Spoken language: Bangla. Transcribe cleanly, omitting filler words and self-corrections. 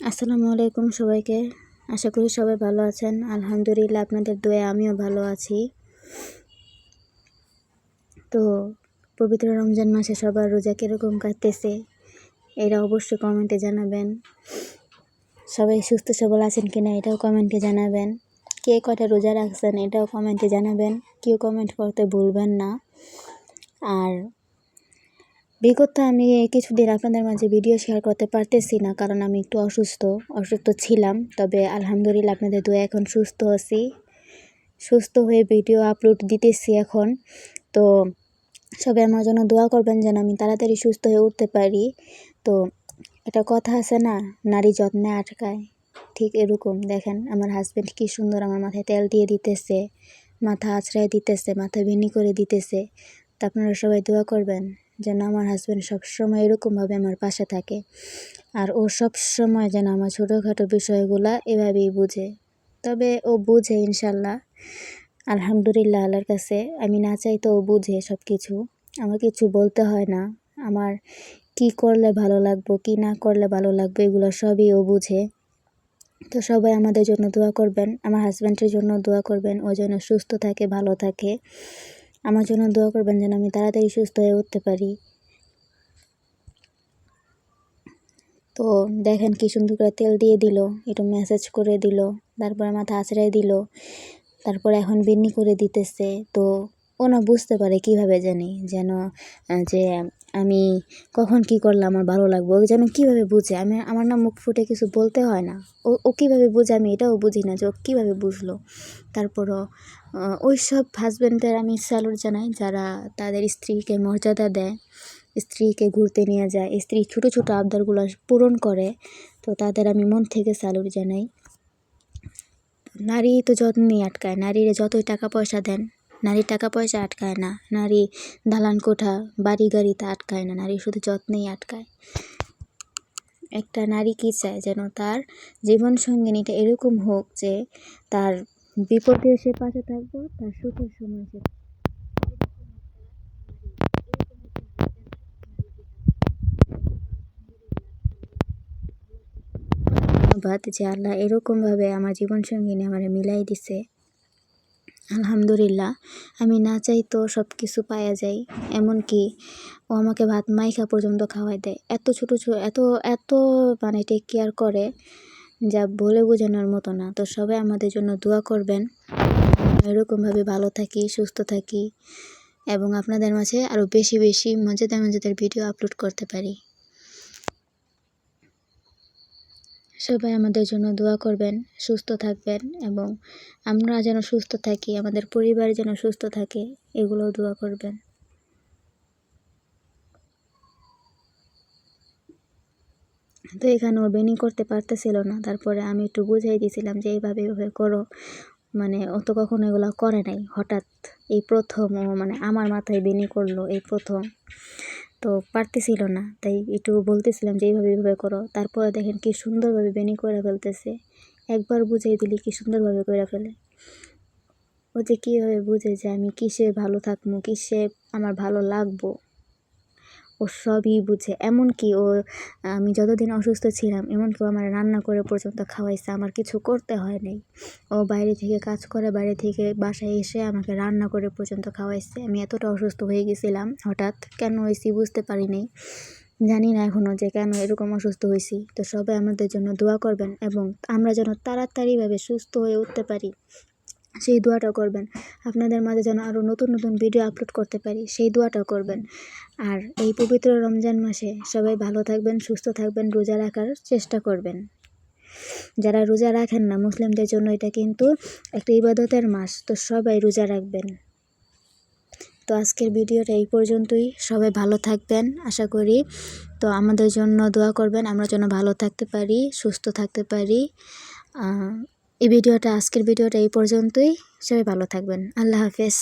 আসসালামু আলাইকুম সবাইকে। আশা করি সবাই ভালো আছেন। আলহামদুলিল্লাহ, আপনাদের দোয়ায় আমিও ভালো আছি। তো পবিত্র রমজান মাসে সবার রোজা কীরকম কাটতেছে এটা অবশ্যই কমেন্টে জানাবেন। সবাই সুস্থ সবল আছেন কিনা এটাও কমেন্টে জানাবেন। কে কটা রোজা রাখছেন এটাও কমেন্টে জানাবেন। কেউ কমেন্ট করতে ভুলবেন না। আর বিগত আমি কিছুদিন আপনাদের মাঝে ভিডিও শেয়ার করতে পারতেছি না, কারণ আমি একটু অসুস্থ ছিলাম। তবে আলহামদুলিল্লাহ আপনাদের দোয়া এখন সুস্থ আছি। সুস্থ হয়ে ভিডিও আপলোড দিতেছি এখন। তো সবাই আমার জন্য দোয়া করবেন যেন আমি তাড়াতাড়ি সুস্থ হয়ে উঠতে পারি। তো একটা কথা আছে না, নারী যত্নে আটকায়, ঠিক এরকম। দেখেন আমার হাজব্যান্ড কি সুন্দর আমার মাথায় তেল দিয়ে দিতেছে, মাথা আঁচড়ায় দিতেছে, মাথা ভিনি করে দিতেছে। তা আপনারা সবাই দোয়া করবেন যেন আমার হাজব্যান্ড সবসময় এরকমভাবে আমার পাশে থাকে। আর ও সবসময় যেন আমার ছোটোখাটো বিষয়গুলা এভাবেই বুঝে। তবে ও বুঝে ইনশাল্লাহ, আলহামদুলিল্লাহ আল্লাহর কাছে। আমি না চাইতে ও বুঝে সব কিছু। আমার কিছু বলতে হয় না। আমার কি করলে ভালো লাগবো, কি না করলে ভালো লাগবে, এগুলো সবই ও বুঝে। তো সবাই আমাদের জন্য দোয়া করবেন, আমার হাজব্যান্ডের জন্য দোয়া করবেন, ও যেন সুস্থ থাকে, ভালো থাকে। আমার জন্য দোয়া করবেন যেন আমি তাড়াতাড়ি সুস্থ হয়ে উঠতে পারি। তো দেখেন কি সুন্দর করে তেল দিয়ে দিল, একটু ম্যাসাজ করে দিল, তারপরে মাথা আঁচড়াই দিল, তারপরে এখন বেনি করে দিতেছে। তো ও না বুঝতে পারে কিভাবে জানি যেন যে আমি কখন কি করলে আমার ভালো লাগবে, ও যেন কীভাবে বুঝে। আমার না মুখ ফুটে কিছু বলতে হয় না। ও কীভাবে বুঝে আমি এটাও বুঝি না যে ও কীভাবে বুঝলো। তারপরও ওই সব হাজব্যান্ডদের আমি স্যালুট জানাই যারা তাদের স্ত্রীকে মর্যাদা দেয়, স্ত্রীকে ঘুরতে নিয়ে যায়, স্ত্রী ছোটো ছোটো আবদারগুলো পূরণ করে। তো তাদের আমি মন থেকে স্যালুট জানাই। নারী তো যত্নেই আটকায়, নারীরে যতই টাকা পয়সা দেন, নারীর টাকা পয়সা আটকায় না, নারী দালান কোঠা বাড়ি গাড়িতে আটকায় না, নারী শুধু যত্নেই আটকায়। একটা নারী কী চায় যেন তার জীবন সঙ্গিনীটা এরকম হোক যে তার বিপদে সে পাশে থাকবো, তার সুখের সময় সে ধন্যবাদ যে আল্লাহ এরকমভাবে আমার জীবন সঙ্গিনী আমার মিলাই দিছে। আলহামদুলিল্লাহ, আমি না চাইতেও সব কিছু পাওয়া যায়। এমনকি ও আমাকে ভাত মাইখা পর্যন্ত খাওয়াই দেয়। এত ছোটো এত মানে টেক কেয়ার করে যা বলে বোঝানোর মতো না। তো সবাই আমাদের জন্য দোয়া করবেন, এরকমভাবে ভালো থাকি, সুস্থ থাকি এবং আপনাদের মাঝে আরও বেশি বেশি মজাদার ভিডিও আপলোড করতে পারি। সবাই আমাদের জন্য দোয়া করবেন, সুস্থ থাকবেন এবং আমরা যেন সুস্থ থাকি, আমাদের পরিবার যেন সুস্থ থাকে, এগুলোও দোয়া করবেন। তো এখানেও বেনি করতে পারতেছিল না, তারপরে আমি একটু বুঝাই দিয়েছিলাম যে এইভাবে করো। মানে ও তো কখনো এগুলো করে নাই, হঠাৎ এই প্রথম ও মানে আমার মাথায় বেনি করলো, এই প্রথম। তো পারতেছিল না, তাই একটু বলতেছিলাম যে এইভাবে করো। তারপরে দেখেন কি সুন্দরভাবে বেনি করে ফেলতেছে। একবার বুঝাই দিলি কি সুন্দরভাবে করে ফেলে। ও যে কীভাবে বুঝে যে আমি কিসে ভালো থাকবো, কিসে আমার ভালো লাগবো, ও সবই বুঝে। এমনকি আমি যতদিন অসুস্থ ছিলাম, এমনকি আমার রান্না করে পর্যন্ত খাওয়াইছে, আমার কিছু করতে হয় নাই। ও বাইরে থেকে কাজ করে, বাইরে থেকে বাসায় এসে আমাকে রান্না করে পর্যন্ত খাওয়াইছে। আমি এতটা অসুস্থ হয়ে গেছিলাম, হঠাৎ কেন হয়েছি বুঝতে পারি নাই, জানি না এখনও যে কেন এরকম অসুস্থ হয়েছি। তো সবাই আমাদের জন্য দোয়া করবেন এবং আমরা যেন তাড়াতাড়িভাবে সুস্থ হয়ে উঠতে পারি, সেই দোয়াটা করবেন। আপনাদের মাঝে যেন আরও নতুন ভিডিও আপলোড করতে পারি, সেই দোয়াটা করবেন। আর এই পবিত্র রমজান মাসে সবাই ভালো থাকবেন, সুস্থ থাকবেন, রোজা রাখার চেষ্টা করবেন। যারা রোজা রাখেন না, মুসলিমদের জন্য এটা কিন্তু একটা ইবাদতের মাস, তো সবাই রোজা রাখবেন। তো আজকের ভিডিওটা এই পর্যন্তই। সবাই ভালো থাকবেন আশা করি। তো আমাদের জন্য দোয়া করবেন, আমরা যেন ভালো থাকতে পারি, সুস্থ থাকতে পারি। আজকের ভিডিওটা এই পর্যন্তই। সবাই ভালো থাকবেন। আল্লাহ হাফেজ।